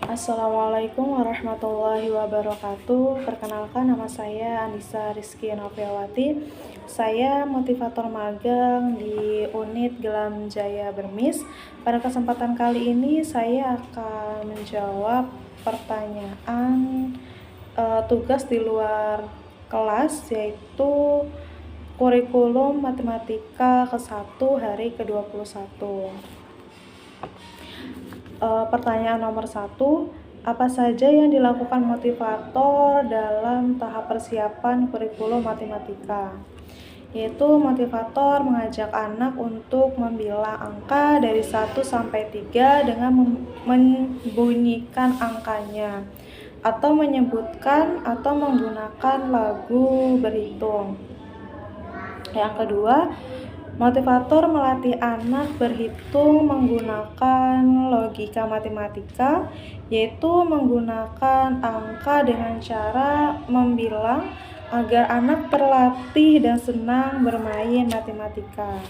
Assalamualaikum warahmatullahi wabarakatuh. Perkenalkan, nama saya Anissa Rizky Noviawati. Saya motivator magang di unit Gelam Jaya Bermis. Pada kesempatan kali ini saya akan menjawab pertanyaan tugas di luar kelas, yaitu kurikulum matematika ke-1 hari ke-21. Pertanyaan nomor 1, apa saja yang dilakukan motivator dalam tahap persiapan kurikulum matematika? Yaitu motivator mengajak anak untuk membilang angka dari 1 sampai 3 dengan membunyikan angkanya, atau menyebutkan atau menggunakan lagu berhitung. Yang kedua, motivator melatih anak berhitung menggunakan logika matematika, yaitu menggunakan angka dengan cara membilang agar anak terlatih dan senang bermain matematika.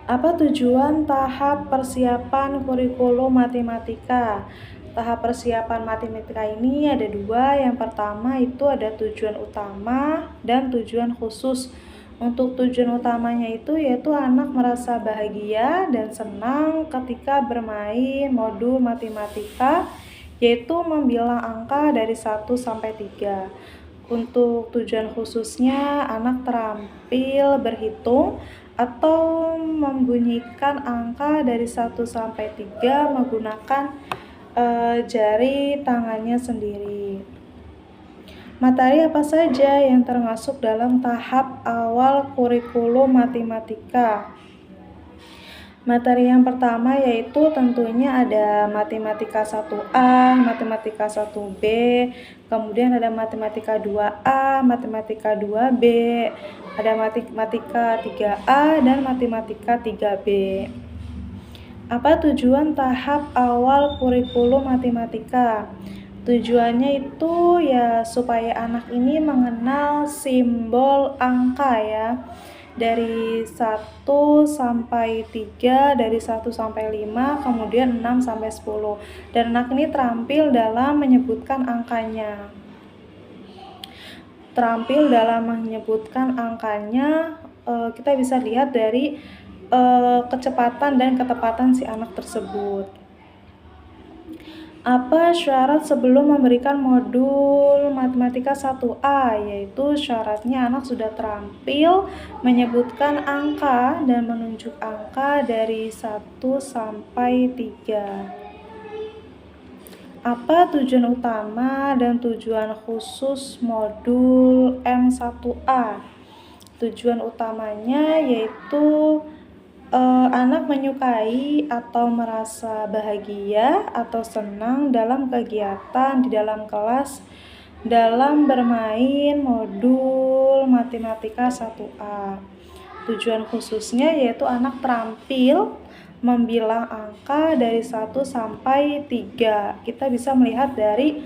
Apa tujuan tahap persiapan kurikulum matematika? Tahap persiapan matematika ini ada 2. Yang pertama itu ada tujuan utama dan tujuan khusus. Untuk tujuan utamanya itu yaitu anak merasa bahagia dan senang ketika bermain modul matematika, yaitu membilang angka dari 1 sampai 3. Untuk tujuan khususnya, anak terampil berhitung atau membunyikan angka dari 1 sampai 3 menggunakan jari tangannya sendiri. Materi apa saja yang termasuk dalam tahap awal kurikulum matematika? Materi yang pertama yaitu tentunya ada matematika 1A, matematika 1B, kemudian ada matematika 2A, matematika 2B, ada matematika 3A, dan matematika 3B. Apa tujuan tahap awal kurikulum matematika? Tujuannya itu ya supaya anak ini mengenal simbol angka ya. Dari 1 sampai 3, dari 1 sampai 5, kemudian 6 sampai 10. Dan anak ini terampil dalam menyebutkan angkanya. Kita bisa lihat dari kecepatan dan ketepatan si anak tersebut. Apa syarat sebelum memberikan modul matematika 1A? Yaitu syaratnya anak sudah terampil menyebutkan angka dan menunjuk angka dari 1 sampai 3. Apa tujuan utama dan tujuan khusus modul M1A? Tujuan utamanya yaitu anak menyukai atau merasa bahagia atau senang dalam kegiatan di dalam kelas dalam bermain modul matematika 1A. Tujuan khususnya yaitu anak terampil membilang angka dari 1 sampai 3. Kita bisa melihat dari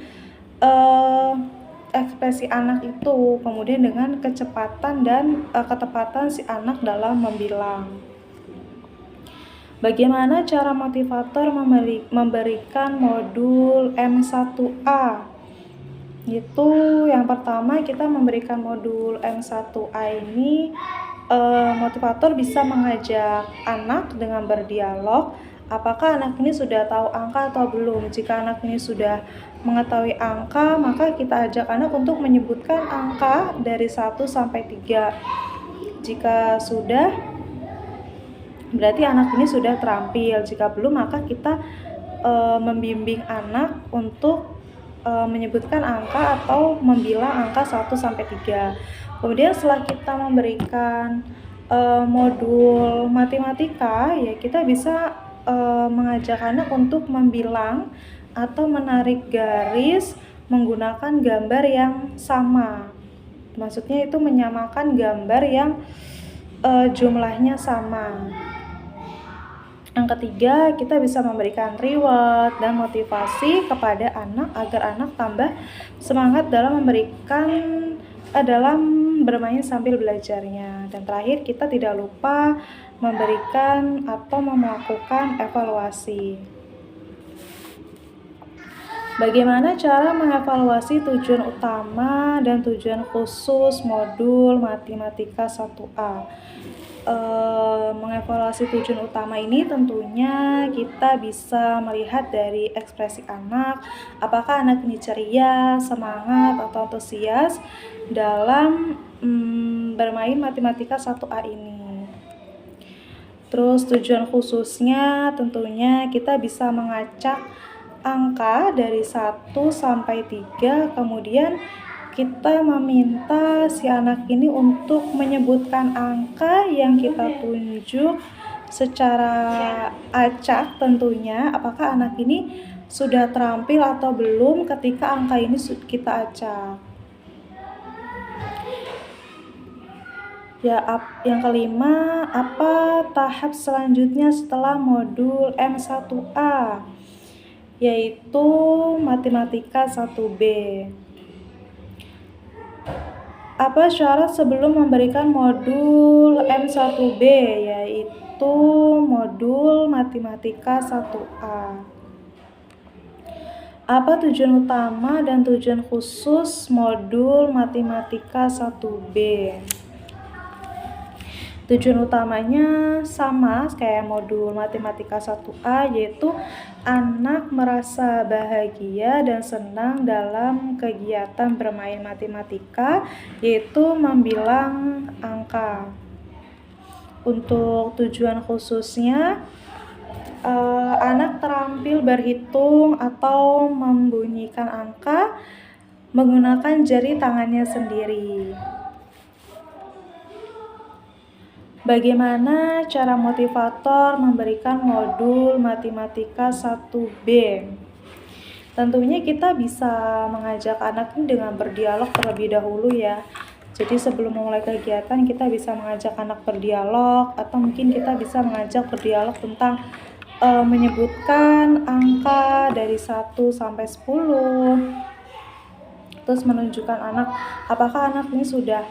ekspresi anak itu, kemudian dengan kecepatan dan ketepatan si anak dalam membilang. Bagaimana cara motivator memberikan modul M1A? Itu yang pertama, kita memberikan modul M1A ini, motivator bisa mengajak anak dengan berdialog. Apakah anak ini sudah tahu angka atau belum? Jika anak ini sudah mengetahui angka, maka kita ajak anak untuk menyebutkan angka dari 1 sampai 3. Jika sudah, berarti anak ini sudah terampil. Jika belum, maka kita membimbing anak untuk menyebutkan angka atau membilang angka 1 sampai 3. Kemudian setelah kita memberikan modul matematika, ya kita bisa mengajak anak untuk membilang atau menarik garis menggunakan gambar yang sama. Maksudnya itu menyamakan gambar yang jumlahnya sama. Yang ketiga, kita bisa memberikan reward dan motivasi kepada anak agar anak tambah semangat dalam memberikan dalam bermain sambil belajarnya. Dan terakhir, kita tidak lupa memberikan atau melakukan evaluasi. Bagaimana cara mengevaluasi tujuan utama dan tujuan khusus modul Matematika 1A? Mengevaluasi tujuan utama ini tentunya kita bisa melihat dari ekspresi anak, apakah anak ini ceria, semangat, atau antusias dalam bermain Matematika 1A ini. Terus tujuan khususnya tentunya kita bisa mengacak angka dari 1 sampai 3, kemudian kita meminta si anak ini untuk menyebutkan angka yang kita tunjuk secara acak tentunya, apakah anak ini sudah terampil atau belum ketika angka ini kita acak. Ya, yang kelima, apa tahap selanjutnya setelah modul M1A? Yaitu Matematika 1B. Apa syarat sebelum memberikan modul M1B, yaitu modul Matematika 1A? Apa tujuan utama dan tujuan khusus modul Matematika 1B? Tujuan utamanya sama kayak modul Matematika 1A, yaitu anak merasa bahagia dan senang dalam kegiatan bermain matematika, yaitu membilang angka. Untuk tujuan khususnya, anak terampil berhitung atau membunyikan angka menggunakan jari tangannya sendiri. Bagaimana cara motivator memberikan modul Matematika 1B? Tentunya kita bisa mengajak anak ini dengan berdialog terlebih dahulu ya. Jadi sebelum memulai kegiatan kita bisa mengajak anak berdialog, atau mungkin kita bisa mengajak berdialog tentang menyebutkan angka dari 1 sampai 10. Terus menunjukkan anak, apakah anak ini sudah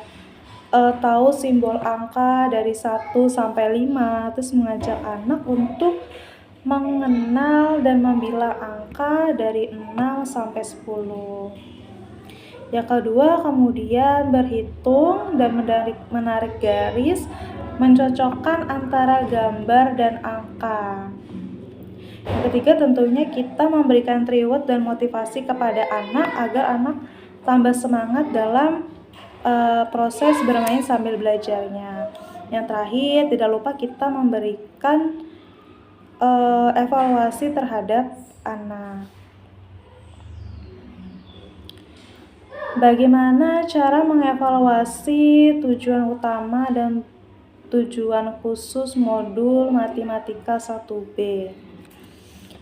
tahu simbol angka dari 1 sampai 5, terus mengajak anak untuk mengenal dan membilang angka dari 6 sampai 10. Yang kedua, kemudian berhitung dan menarik garis, mencocokkan antara gambar dan angka. Yang ketiga, tentunya kita memberikan reward dan motivasi kepada anak agar anak tambah semangat dalam proses bermain sambil belajarnya. Yang terakhir, tidak lupa kita memberikan evaluasi terhadap anak. Bagaimana cara mengevaluasi tujuan utama dan tujuan khusus modul Matematika 1B?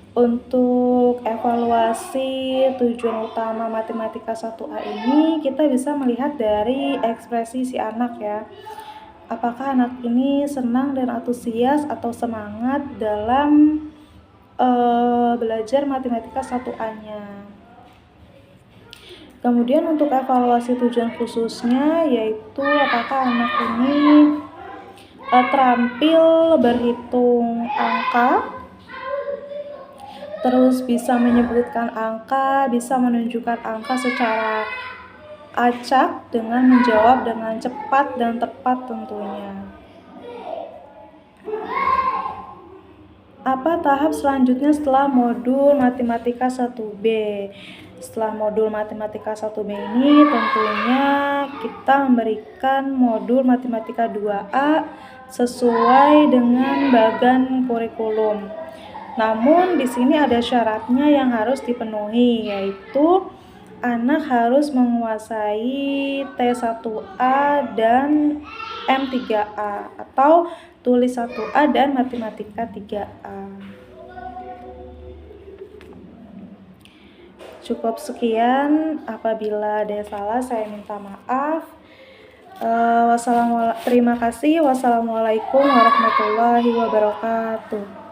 Untuk evaluasi tujuan utama Matematika 1A ini, kita bisa melihat dari ekspresi si anak ya. Apakah anak ini senang dan antusias atau semangat dalam belajar Matematika 1A-nya. Kemudian untuk evaluasi tujuan khususnya, yaitu apakah anak ini terampil berhitung angka, terus bisa menyebutkan angka, bisa menunjukkan angka secara acak dengan menjawab dengan cepat dan tepat tentunya. Apa tahap selanjutnya setelah modul Matematika 1B? Setelah modul Matematika 1B ini tentunya kita memberikan modul Matematika 2A sesuai dengan bagan kurikulum. Namun di sini ada syaratnya yang harus dipenuhi, yaitu anak harus menguasai T1A dan M3A atau tulis 1A dan matematika 3A. Cukup sekian, apabila ada yang salah saya minta maaf. Terima kasih. Wassalamualaikum warahmatullahi wabarakatuh.